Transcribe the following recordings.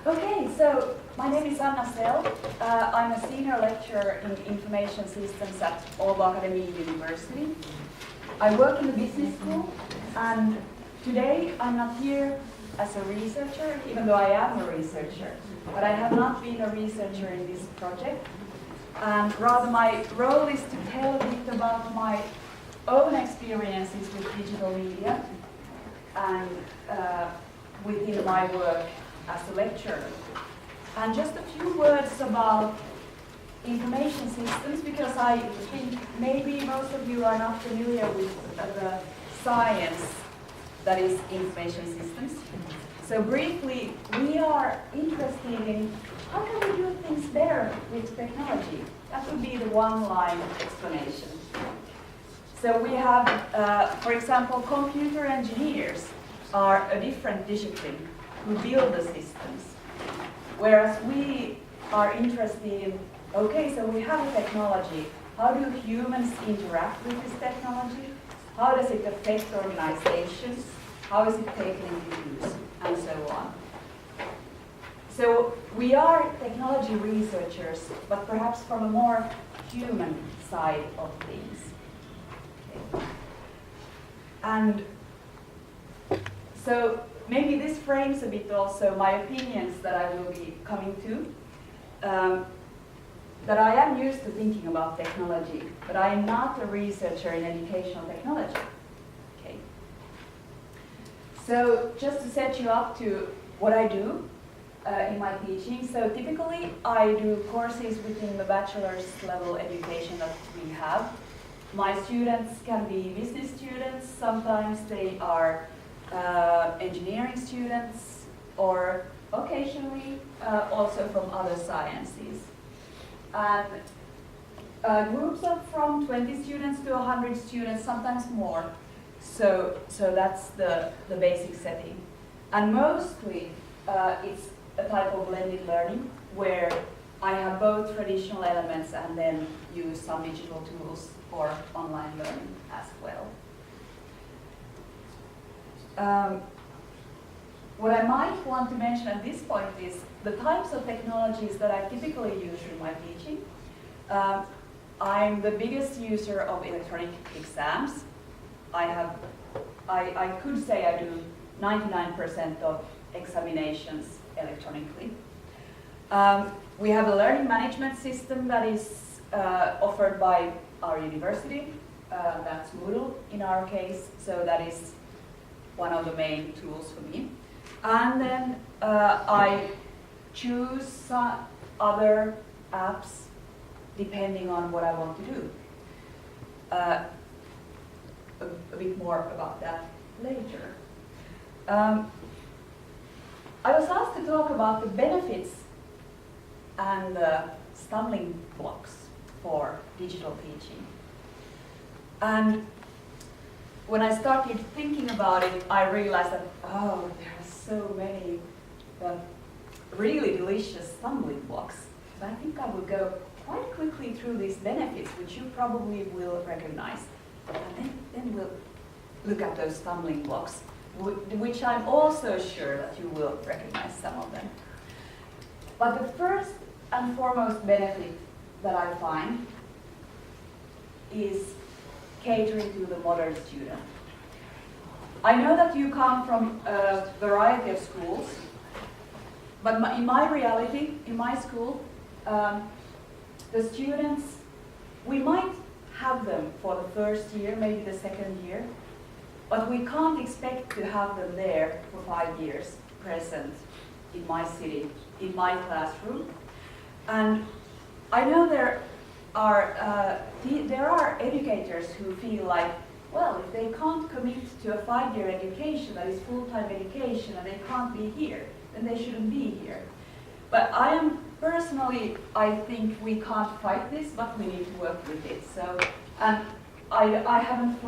Okay, so my name is AnnaSell. I'm a senior lecturer in information systems at Akademi University. I work in the business school, and today I'm not here as a researcher, even though I am a researcher. But I have not been a researcher in this project. And rather my role is to tell a bit about my own experiences with digital media and within my work as a lecturer. And just a few words about information systems, because I think maybe most of you are not familiar with the science that is information systems. So briefly, we are interested in how can we do things better with technology. That would be the one-line explanation. So we have, for example, computer engineers are a different discipline who build the systems. Whereas we are interested in, okay, so we have a technology. How do humans interact with this technology? How does it affect organizations? How is it taken into use? And so on. So we are technology researchers, but perhaps from a more human side of things. Okay. And so maybe this frames a bit also my opinions that I will be coming to. That I am used to thinking about technology, but I am not a researcher in educational technology. Okay. So just to set you up to what I do in my teaching. So typically I do courses within the bachelor's level education that we have. My students can be business students, sometimes they are engineering students, or occasionally also from other sciences. And groups of from 20 students to 100 students, sometimes more. So that's the basic setting. And mostly it's a type of blended learning where I have both traditional elements and then use some digital tools for online learning as well. What I might want to mention at this point is the types of technologies that I typically use in my teaching. I'm the biggest user of electronic exams. I could say I do 99% of examinations electronically. We have a learning management system that is offered by our university. That's Moodle in our case, so that is one of the main tools for me. And then I choose other apps depending on what I want to do. A bit more about that later. I was asked to talk about the benefits and the stumbling blocks for digital teaching. And when I started thinking about it, I realized that, oh, there are so many really delicious stumbling blocks. So I think I will go quite quickly through these benefits, which you probably will recognize. And then we'll look at those stumbling blocks, which I'm also sure that you will recognize some of them. But the first and foremost benefit that I find is catering to the modern student. I know that you come from a variety of schools, but in my reality, in my school, the students, we might have them for the first year, maybe the second year, but we can't expect to have them there for 5 years present in my city, in my classroom. And I know there are educators who feel like, well, if they can't commit to a 5-year education that is full-time education and they can't be here, then they shouldn't be here. But I think we can't fight this, but we need to work with it. So, and I haven't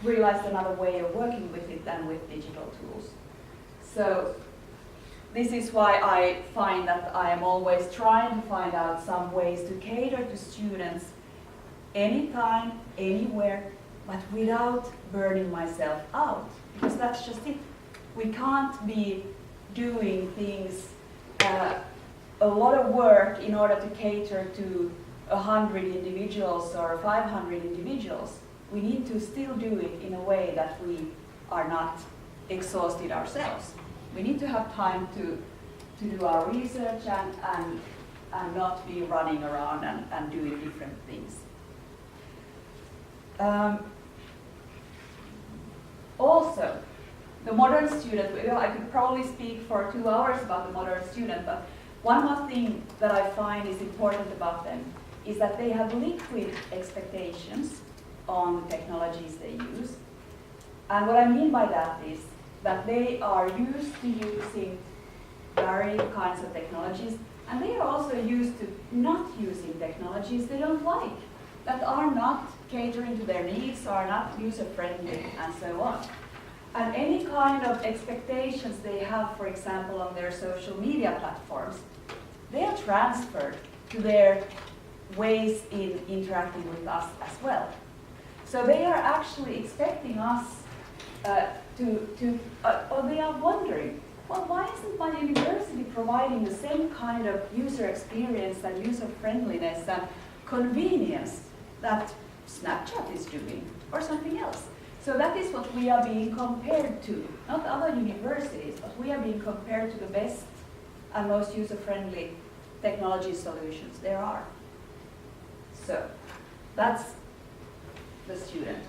realized another way of working with it than with digital tools. So this is why I find that I am always trying to find out some ways to cater to students anytime, anywhere, but without burning myself out. Because that's just it. We can't be doing things a lot of work in order to cater to 100 individuals or 500 individuals. We need to still do it in a way that we are not exhausted ourselves. We need to have time to do our research and not be running around and doing different things. Also, the modern student, well, I could probably speak for 2 hours about the modern student, but one more thing that I find is important about them is that they have liquid expectations on the technologies they use. And what I mean by that is that they are used to using varied kinds of technologies, and they are also used to not using technologies they don't like, that are not catering to their needs, are not user-friendly, and so on. And any kind of expectations they have, for example, on their social media platforms, they are transferred to their ways in interacting with us as well. So they are actually expecting us or they are wondering, well, why isn't my university providing the same kind of user experience and user friendliness and convenience that Snapchat is doing or something else? So that is what we are being compared to, not other universities, but we are being compared to the best and most user-friendly technology solutions there are. So that's the student.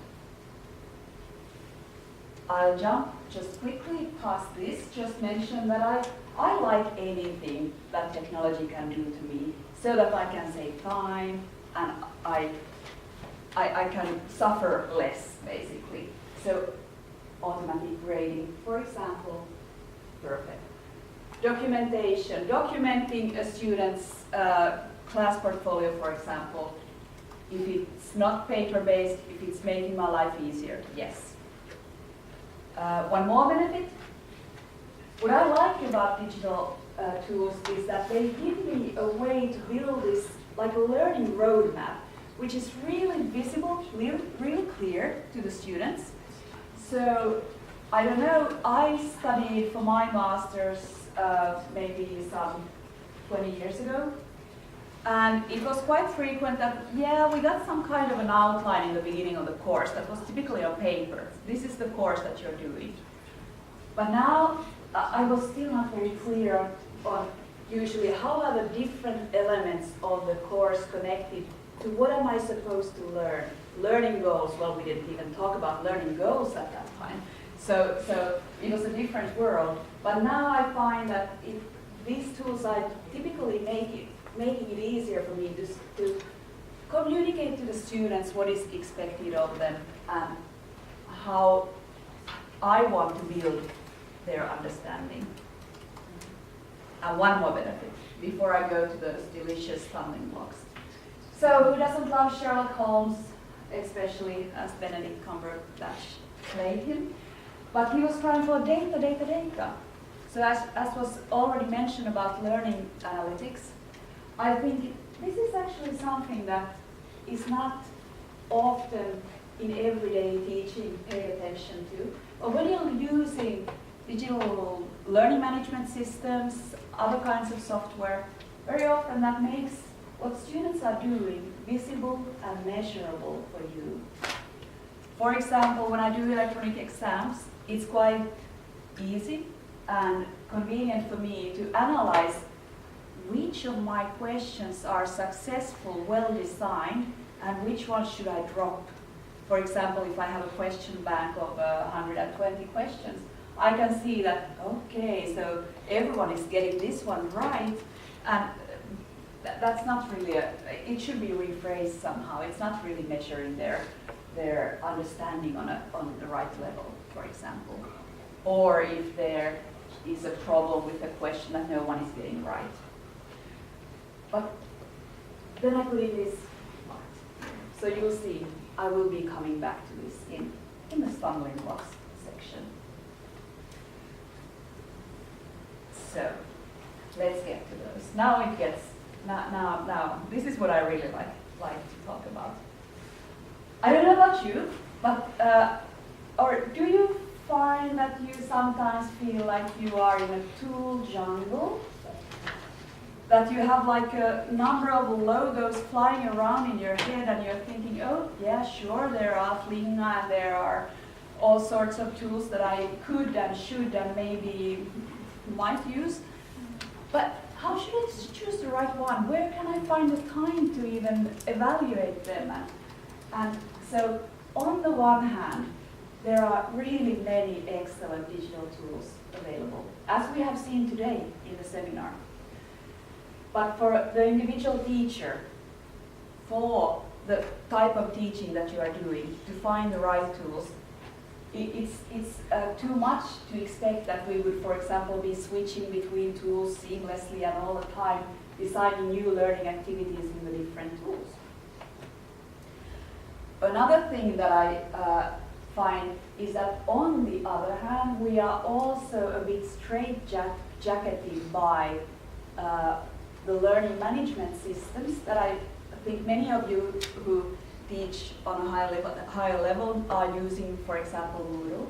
I'll jump just quickly past this, just mention that I like anything that technology can do to me so that I can save time and I can suffer less, basically. So automatic grading, for example, perfect. Documentation, documenting a student's class portfolio, for example, if it's not paper-based, if it's making my life easier, yes. One more benefit. What I like about digital tools is that they give me a way to build this, like a learning roadmap, which is really visible, really clear to the students. So, I don't know, I studied for my master's maybe some 20 years ago. And it was quite frequent that, yeah, we got some kind of an outline in the beginning of the course that was typically on paper. This is the course that you're doing. But now, I was still not very clear on usually how are the different elements of the course connected to what am I supposed to learn. Learning goals, well, we didn't even talk about learning goals at that time. So it was a different world. But now I find that these tools are typically making it easier for me to communicate to the students what is expected of them and how I want to build their understanding. And one more benefit before I go to those delicious stumbling blocks. So who doesn't love Sherlock Holmes, especially as Benedict Cumberbatch played him? But he was trying for data, data, data. So as was already mentioned about learning analytics, I think this is actually something that is not often in everyday teaching paid attention to. But when you're using digital learning management systems, other kinds of software, very often that makes what students are doing visible and measurable for you. For example, when I do electronic exams, it's quite easy and convenient for me to analyze which of my questions are successful, well designed, and which ones should I drop. For example, if I have a question bank of 120 questions, I can see that, okay, so everyone is getting this one right, and that's not really it should be rephrased somehow. It's not really measuring their understanding on the right level, for example. Or if there is a problem with a question that no one is getting right. But then I put in this part. So you'll see, I will be coming back to this in the stumbling blocks section. So let's get to those. Now it gets, now this is what I really like to talk about. I don't know about you, but, or do you find that you sometimes feel like you are in a tool jungle? that you have like a number of logos flying around in your head and you're thinking, oh yeah, sure, there are Flinga and there are all sorts of tools that I could and should and maybe might use. But how should I choose the right one? Where can I find the time to even evaluate them? And so on the one hand, there are really many excellent digital tools available, as we have seen today in the seminar. But for the individual teacher, for the type of teaching that you are doing, to find the right tools, it's too much to expect that we would, for example, be switching between tools seamlessly and all the time, designing new learning activities in the different tools. Another thing that I find is that on the other hand, we are also a bit straitjacketed by the learning management systems that I think many of you who teach on a higher level are using, for example, Moodle.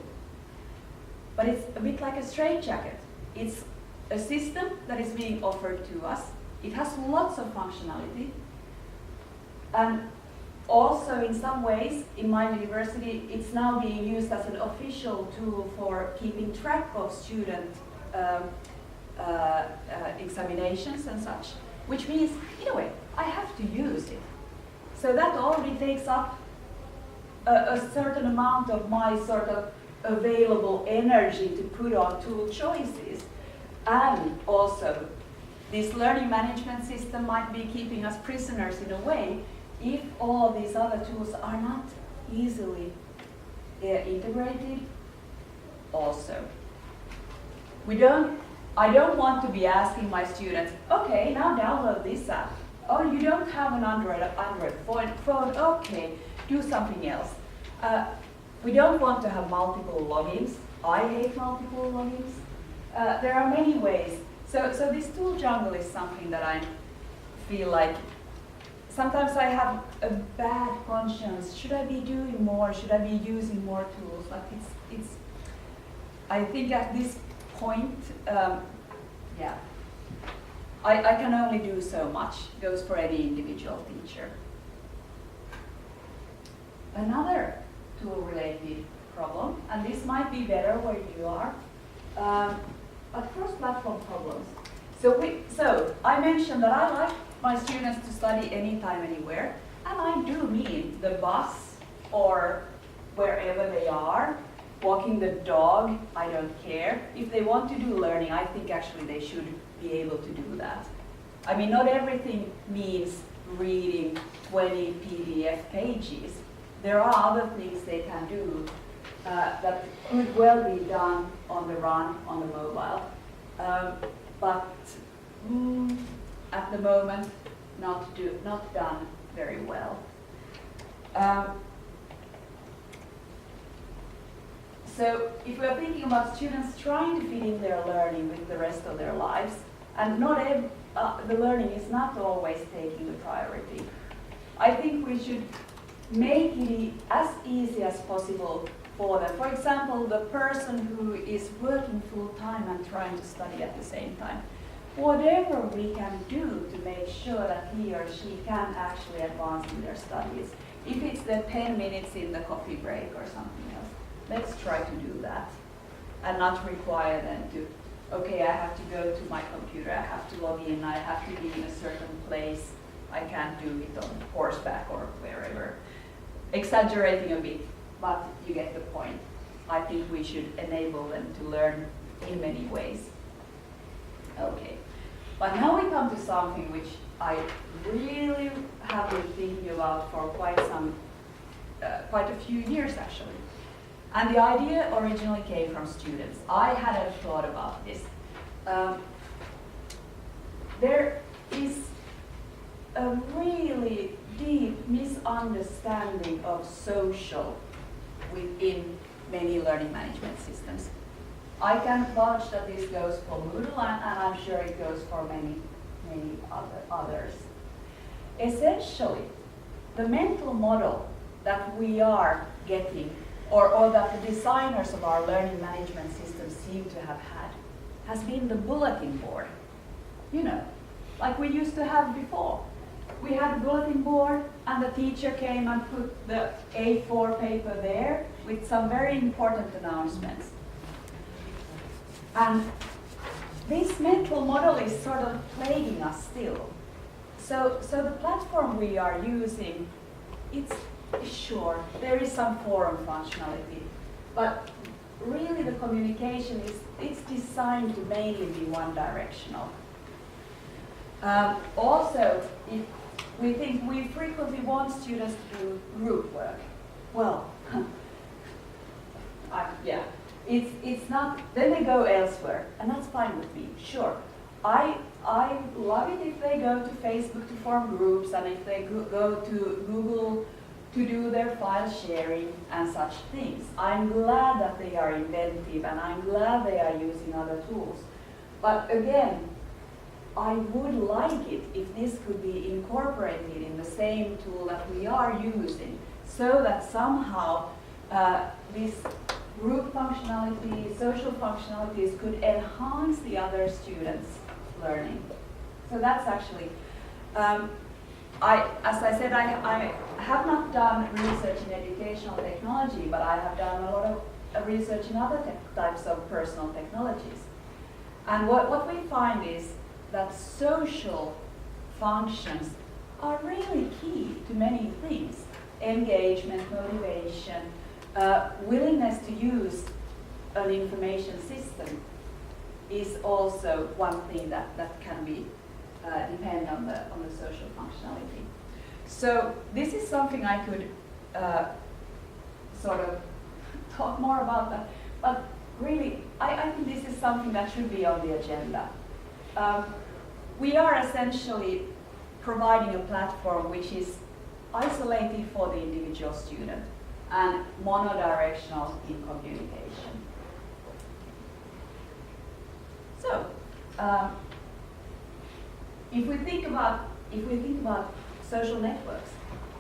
But it's a bit like a straitjacket. It's a system that is being offered to us. It has lots of functionality. And also, in some ways, in my university, it's now being used as an official tool for keeping track of student examinations and such, which means, in a way, I have to use it. So that already takes up a certain amount of my sort of available energy to put on tool choices. And also, this learning management system might be keeping us prisoners in a way if all these other tools are not easily integrated also. I don't want to be asking my students, okay, now download this app. Oh, you don't have an Android phone, okay, do something else. We don't want to have multiple logins. I hate multiple logins. There are many ways. So this tool jungle is something that I feel like sometimes I have a bad conscience. Should I be doing more? Should I be using more tools? Like it's. I think at this point, yeah, I can only do so much. It goes for any individual teacher. Another tool-related problem, and this might be better where you are, but cross-platform problems. So I mentioned that I like my students to study anytime, anywhere, and I do mean the bus or wherever they are, walking the dog, I don't care. If they want to do learning, I think actually they should be able to do that. I mean, not everything means reading 20 PDF pages. There are other things they can do that could well be done on the run, on the mobile. But at the moment, not done very well. So if we are thinking about students trying to fit in their learning with the rest of their lives, and the learning is not always taking the priority, I think we should make it as easy as possible for them. For example, the person who is working full-time and trying to study at the same time. Whatever we can do to make sure that he or she can actually advance in their studies. If it's the 10 minutes in the coffee break or something else, let's try to do that. And not require them to, okay, I have to go to my computer, I have to log in, I have to be in a certain place, I can't do it on horseback or wherever. Exaggerating a bit, but you get the point. I think we should enable them to learn in many ways. Okay, but now we come to something which I really have been thinking about for quite a few years actually. And the idea originally came from students. I hadn't thought about this. There is a really deep misunderstanding of social within many learning management systems. I can vouch that this goes for Moodle, and I'm sure it goes for many others. Essentially, the mental model that we are getting, or that the designers of our learning management systems seem to have had, has been the bulletin board. You know, like we used to have before. We had a bulletin board and the teacher came and put the A4 paper there with some very important announcements. And this mental model is sort of plaguing us still. So the platform we are using, it's sure, there is some forum functionality, but really the communication it's designed to mainly be one directional. Also, if we frequently want students to do group work. Well, yeah, it's not, then they go elsewhere, and that's fine with me, sure. I love it if they go to Facebook to form groups, and if they go to Google to do their file sharing and such things. I'm glad that they are inventive, and I'm glad they are using other tools. But again, I would like it if this could be incorporated in the same tool that we are using, so that somehow this group functionality, social functionalities could enhance the other students' learning. So that's actually, as I said, I have not done research in educational technology, but I have done a lot of research in other types of personal technologies. And what we find is that social functions are really key to many things. Engagement, motivation, willingness to use an information system is also one thing that can be depend on the social functionality. So this is something I could sort of talk more about that, but really I think this is something that should be on the agenda. We are essentially providing a platform which is isolated for the individual student and monodirectional in communication. So, if we think about social networks,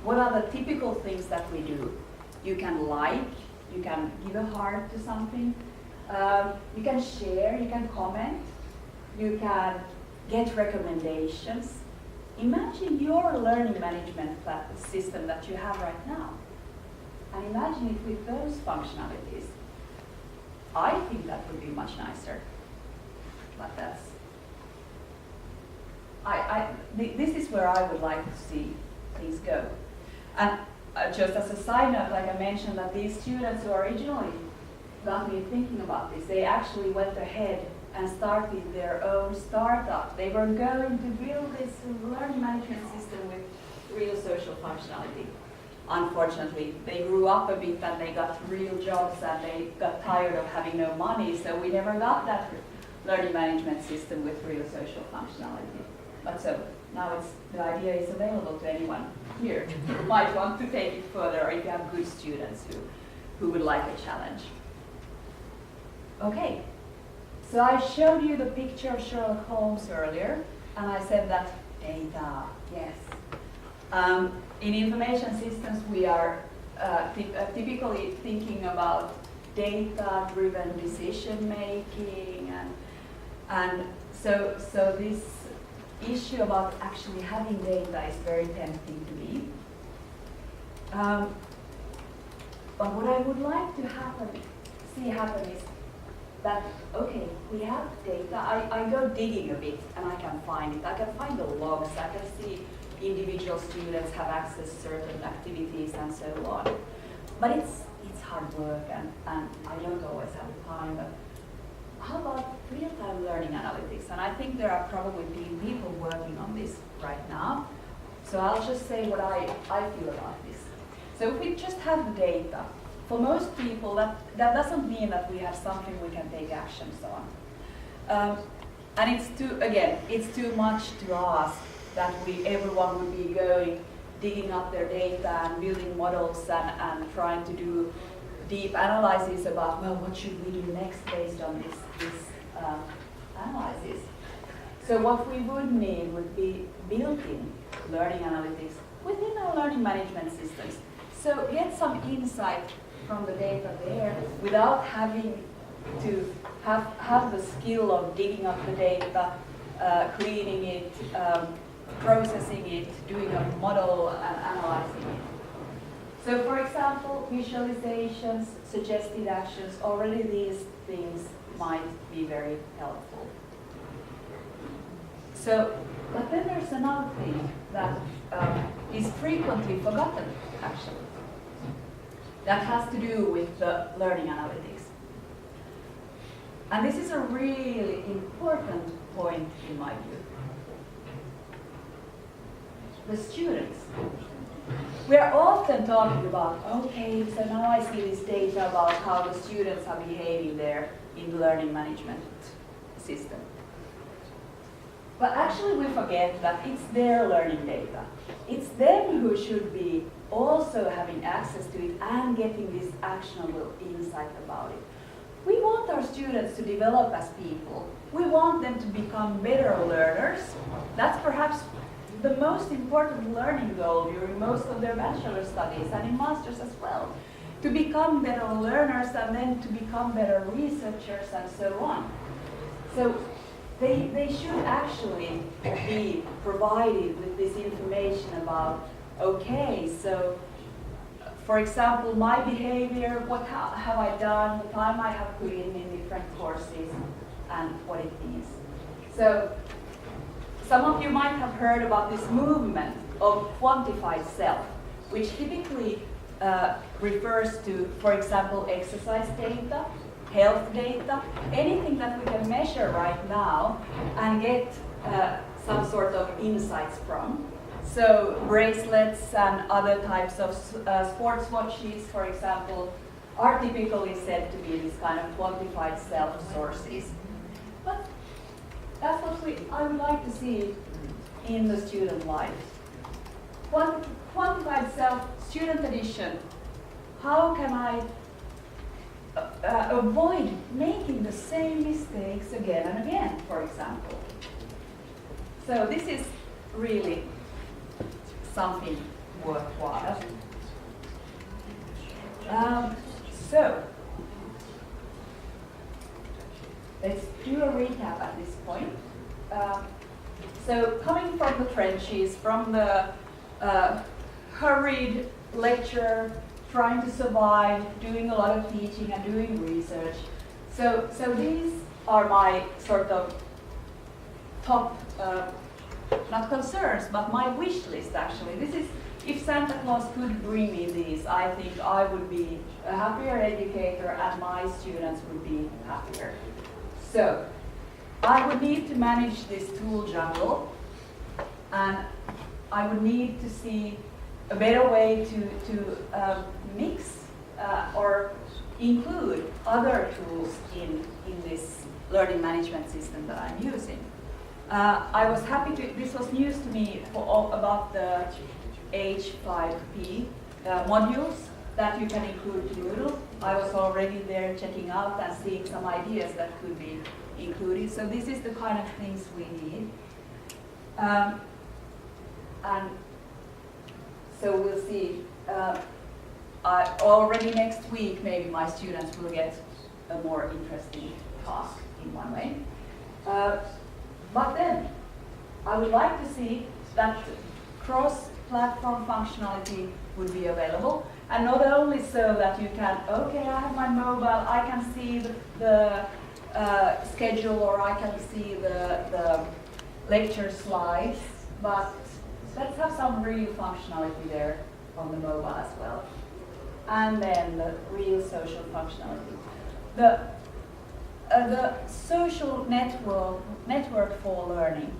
what are the typical things that we do? You can like, you can give a heart to something, you can share, you can comment, you can get recommendations. Imagine your learning management system that you have right now, and imagine it with those functionalities. I think that would be much nicer, but that's, this is where I would like to see things go. And just as a side note, like I mentioned, that these students who originally got me thinking about this, they actually went ahead and started their own startup. They were going to build this learning management system with real social functionality. Unfortunately, they grew up a bit and they got real jobs and they got tired of having no money, so we never got that learning management system with real social functionality. But so now the idea is available to anyone here who might want to take it further, or if you have good students who would like a challenge. Okay. So I showed you the picture of Sherlock Holmes earlier, and I said that data, yes. In information systems, we are typically thinking about data-driven decision making, and so this issue about actually having data is very tempting to me. But what I would like to see happen is that, okay, we have data, I go digging a bit and I can find it. I can find the logs, I can see individual students have access to certain activities and so on. But it's hard work and I don't always have the time. But how about real-time learning analytics? And I think there are probably people working on this right now. So I'll just say what I feel about this. So if we just have the data, for most people, that doesn't mean that we have something we can take actions on. And it's too much to ask that everyone would be digging up their data and building models and trying to do deep analysis about, well, what should we do next based on this analysis. So what we would need would be built-in learning analytics within our learning management systems. So get some insight from the data there without having to have the skill of digging up the data, cleaning it, processing it, doing a model and analyzing it. So for example, visualizations, suggested actions, already these things might be very helpful. So, but then there's another thing that is frequently forgotten, actually. That has to do with the learning analytics. And this is a really important point in my view. The students. We are often talking about, okay, so now I see this data about how the students are behaving there in the learning management system. But actually we forget that it's their learning data. It's them who should be also having access to it and getting this actionable insight about it. We want our students to develop as people. We want them to become better learners. That's perhaps the most important learning goal during most of their bachelor studies and in masters as well. To become better learners and then to become better researchers and so on. So they should actually be provided with this information about, okay, so for example, my behavior, what have I done, the time I have put in different courses, and what it means. So some of you might have heard about this movement of quantified self, which typically refers to, for example, exercise data, health data, anything that we can measure right now and get some sort of insights from. So bracelets and other types of sports watches, for example, are typically said to be this kind of quantified self sources. But that's what I would like to see in the student life. Quantified self, student edition. How can I avoid making the same mistakes again and again, for example? So this is really something worthwhile. So let's do a recap at this point. So coming from the trenches, from the hurried lecture, trying to survive, doing a lot of teaching and doing research. So these are my sort of top, not concerns, but my wish list actually. This is, if Santa Claus could bring me these, I think I would be a happier educator and my students would be happier. So I would need to manage this tool jungle, and I would need to see a better way to mix or include other tools in this learning management system that I'm using. I was happy to, this was news to me about the H5P modules that you can include to Moodle. I was already there checking out and seeing some ideas that could be included. So this is the kind of things we need. And so we'll see. Already next week, maybe my students will get a more interesting task in one way. But then, I would like to see that cross-platform functionality would be available. And not only so that you can, okay, I have my mobile, I can see the schedule, or I can see the lecture slides, but let's have some real functionality there on the mobile as well. And then the real social functionality. The social network for learning.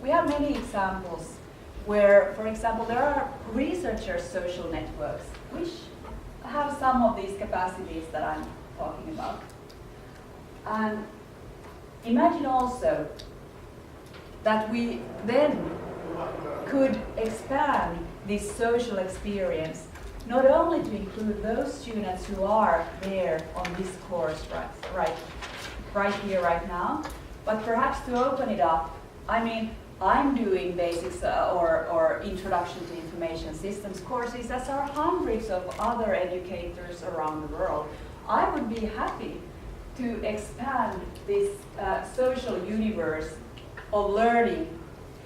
We have many examples where, for example, there are researchers' social networks which have some of these capacities that I'm talking about. And imagine also that we then could expand this social experience not only to include those students who are there on this course right here, right now, but perhaps to open it up. I mean, I'm doing basics or introduction to information systems courses, as are hundreds of other educators around the world. I would be happy to expand this social universe of learning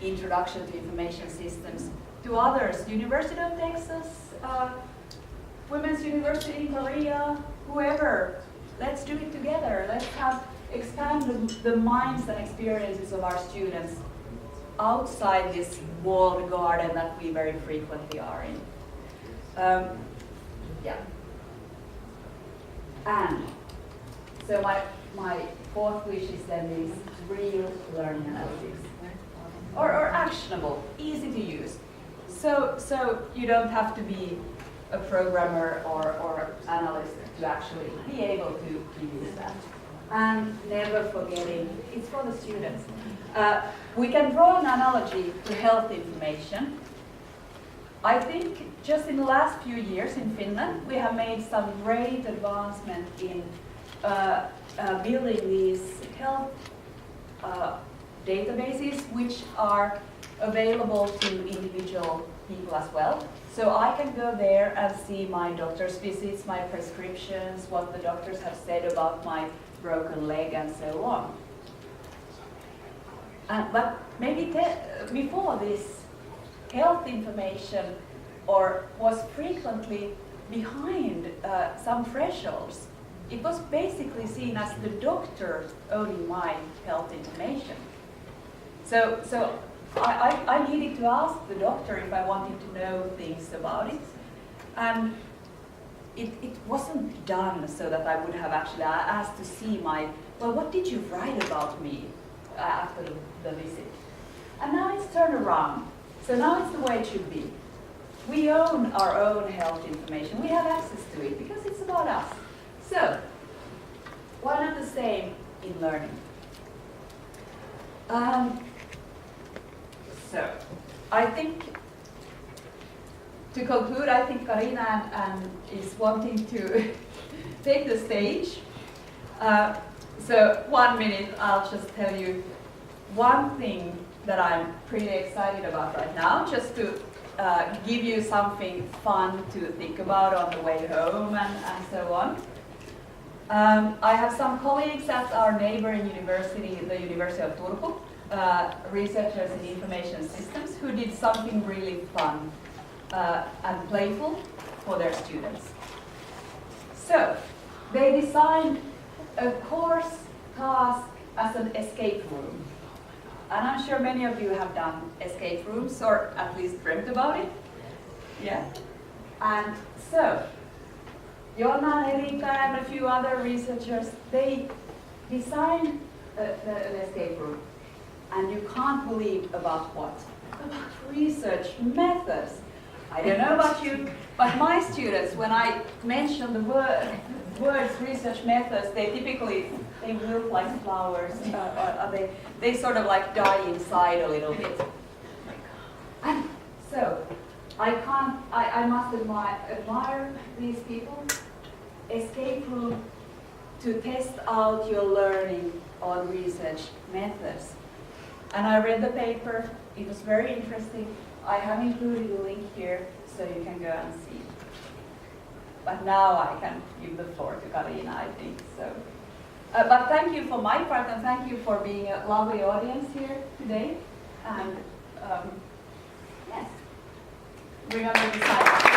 Introduction to Information Systems to others. University of Texas, Women's University in Korea, whoever. Let's do it together. Let's expand the minds and experiences of our students outside this walled garden that we very frequently are in. Yeah. And so my fourth wish is then is real learning analytics. Or actionable, easy to use. So you don't have to be a programmer or analyst to actually be able to use that. And never forgetting, it's for the students. We can draw an analogy to health information. I think just in the last few years in Finland, we have made some great advancement in building these health databases, which are available to individual people as well. So I can go there and see my doctor's visits, my prescriptions, what the doctors have said about my broken leg, and so on. But maybe before this, health information was frequently behind some thresholds. It was basically seen as the doctor owning my health information. So I needed to ask the doctor if I wanted to know things about it. And it wasn't done so that I would have actually asked to see well, what did you write about me after the visit? And now it's turned around. So now it's the way it should be. We own our own health information. We have access to it because it's about us. So, why not the same in learning? So, I think, to conclude, I think Karina is wanting to take the stage. So 1 minute, I'll just tell you one thing that I'm pretty excited about right now, just to give you something fun to think about on the way home and so on. I have some colleagues at our neighboring university, the University of Turku, researchers in information systems, who did something really fun and playful for their students. So, they designed a course task as an escape room. And I'm sure many of you have done escape rooms, or at least dreamt about it. Yeah. And so, Jonna, Erika, and a few other researchers, they designed an escape room. And you can't believe about what? About research methods. I don't know about you, but my students, when I mention the words research methods, they typically look like flowers, or they sort of like die inside a little bit. And so, I must admire these people. Escape room to test out your learning on research methods. And I read the paper, it was very interesting. I have included a link here so you can go and see. But now I can give the floor to Karina, I think. So, but thank you for my part, and thank you for being a lovely audience here today. And yes, remember to sign up.